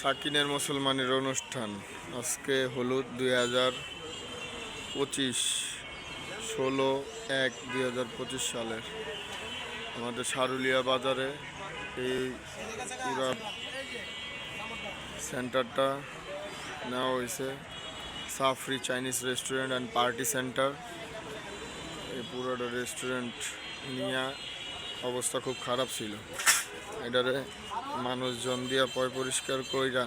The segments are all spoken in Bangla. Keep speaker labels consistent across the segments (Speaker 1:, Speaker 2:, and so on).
Speaker 1: সাকিনের মুসলমানের অনুষ্ঠান আজকে হলুদ 2025 16/1/2025 সালের আমাদের সারুলিয়া বাজারে এই পুরা সেন্টারটা নেওয়া হয়েছে Safari Chinese restaurant and party centre. এই পুরোটা রেস্টুরেন্ট নিয়ে অবস্থা খুব খারাপ ছিল, এটারে মানুষজন দিয়ে পয় পরিষ্কার কইরা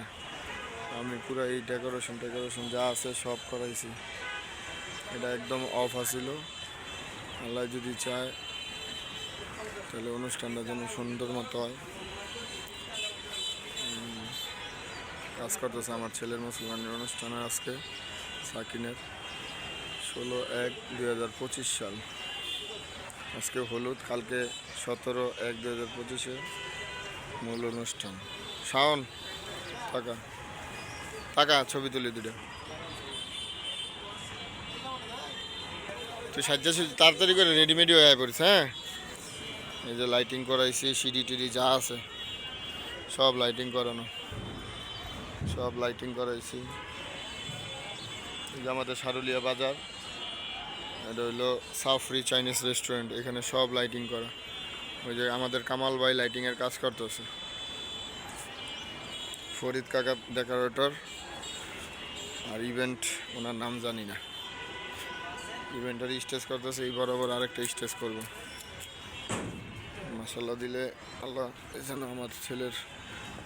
Speaker 1: আমি পুরো এই ডেকোরেশন যা আছে সব করাইছি। এটা একদম অফ আছিল, আল্লাহ যদি চায় তাহলে অনুষ্ঠানটা যেন সুন্দর মতো হয়। কাজ করতেছে আমার ছেলের মুসলমানের অনুষ্ঠানের আজকে সাকিনের 16/1/2025 সাল। আজকে হলুদ, কালকে 17/1/2025 মূল অনুষ্ঠান। শাওন টাকা টাকা ছবি তুলি দুটো, তুই সাজ্জা তাড়াতাড়ি করে রেডিমেডি হয়ে পড়িস। হ্যাঁ, এই যে লাইটিং করাইছি, সিডি টিডি যা আছে সব লাইটিং করানো, সব লাইটিং করাইছি। এই যে আমাদের সারুলিয়া বাজার, এটা হইলো সাফরি চাইনিজ রেস্টুরেন্ট, এখানে সব লাইটিং করা। ওই যে আমাদের কামাল ভাই লাইটিংয়ের কাজ করতেছে, ফরিদ কাকা ডেকোরেটর, আর ইভেন্ট ওনার নাম জানি না। ইভেন্টের স্টেজ করতেছে, এই বরাবর আরেকটা স্টেজ করবো। মাশাল্লাহ দিলে আল্লাহ যেন আমার ছেলের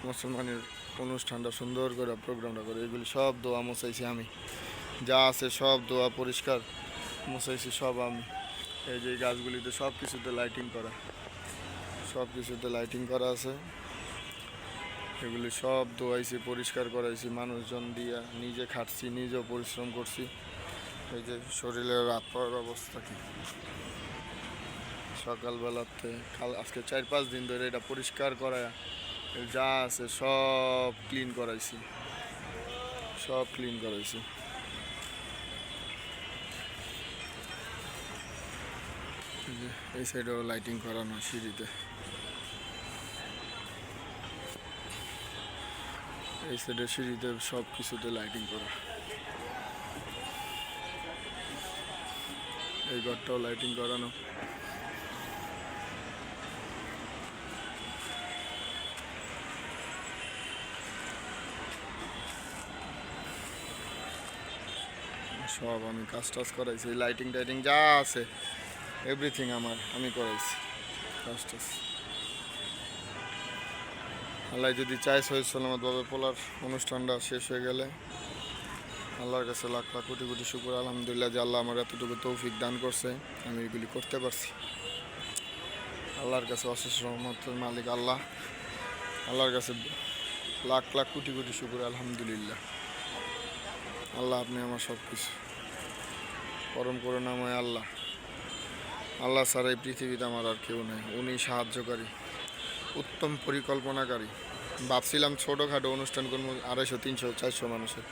Speaker 1: মুসলমানের অনুষ্ঠানটা সুন্দর করে প্রোগ্রামটা করে। এগুলি সব দোয়া মোছাইছি আমি, যা আছে সব দোয়া পরিষ্কার মোছাইছি সব আমি। এই যে গাছগুলিতে সব কিছুতে লাইটিং করা, সব কিছুতে লাইটিং করা আছে। এগুলি সব ধোয়াইছি, পরিষ্কার করাইছি, মানুষজন দিয়া নিজে খাটছি, নিজেও পরিশ্রম করছি। এই যে শরীরের রাত পাওয়ার অবস্থা কি, সকালবেলাতে আজকে 4-5 দিন ধরে এটা পরিষ্কার করা, যা আছে সব ক্লিন করাইছি, সব ক্লিন করাইছি। এই সাইডেও লাইটিং করানো সিঁড়িতে, এই সাইডে সিঁড়িতে সব কিছুতে লাইটিং করা। এই ঘরটাও লাইটিং করানো। সব আমি কাজ টাজ করাইছি, লাইটিং টাইটিং যা আছে এভরিথিং আমি করাইছি কাজ টাজ। আল্লাহ যদি চাই সহিদ সালামতভাবে পোলার অনুষ্ঠানটা শেষ হয়ে গেলে আল্লাহর কাছে লাখ লাখ কোটি কোটি শুকর আলহামদুলিল্লাহ যে আল্লাহ আমার এতটুকু তৌফিক দান করছে, আমি এগুলি করতে পারছি। আল্লাহর কাছে অশেষ রহমতের মালিক আল্লাহ, আল্লাহর কাছে লাখ লাখ কোটি কোটি শুকর আলহামদুলিল্লাহ। আল্লাহ আপনি আমার সব কিছু, পরম করুণাময় আল্লাহ। আল্লাহ ছাড়া এই পৃথিবীতে আমার আর কেউ নেই, উনি সাহায্যকারী, উত্তম পরিকল্পনাকারী। ভাবছিলাম ছোটোখাটো অনুষ্ঠান করবো, 250, 300, 400 মানুষের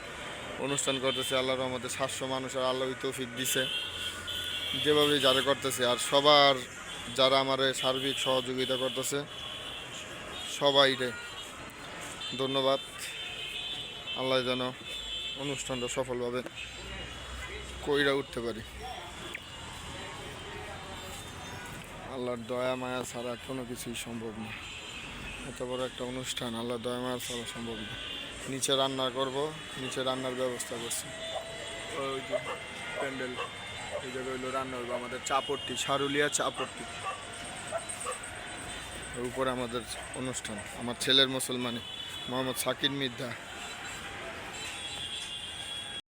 Speaker 1: অনুষ্ঠান করতেছে, আল্লাহর রহমতে 700 মানুষের আল্লাহ তৌফিক দিছে যেভাবে যারা করতেছে। আর সবার যারা আমার সার্বিক সহযোগিতা করতেছে সবাইরে ধন্যবাদ। আল্লাহ যেন অনুষ্ঠানটা সফলভাবে কইরা উঠতে পারি। আল্লাহর দয়া মায়া ছাড়া কোনো কিছুই সম্ভব না। এত বড় একটা অনুষ্ঠান আল্লাহর দয়া মায়া ছাড়া সম্ভব না। নিচে রান্না করব, নিচে রান্নার ব্যবস্থা করছি। ওই যে প্যান্ডেল, এই জায়গায় হইলো রান্না হইব আমাদের চাপট্টি, সারুলিয়া চাপট্টি। উপরে আমাদের অনুষ্ঠান, আমার ছেলের মুসলমানি মোহাম্মদ সাকির মির্জা।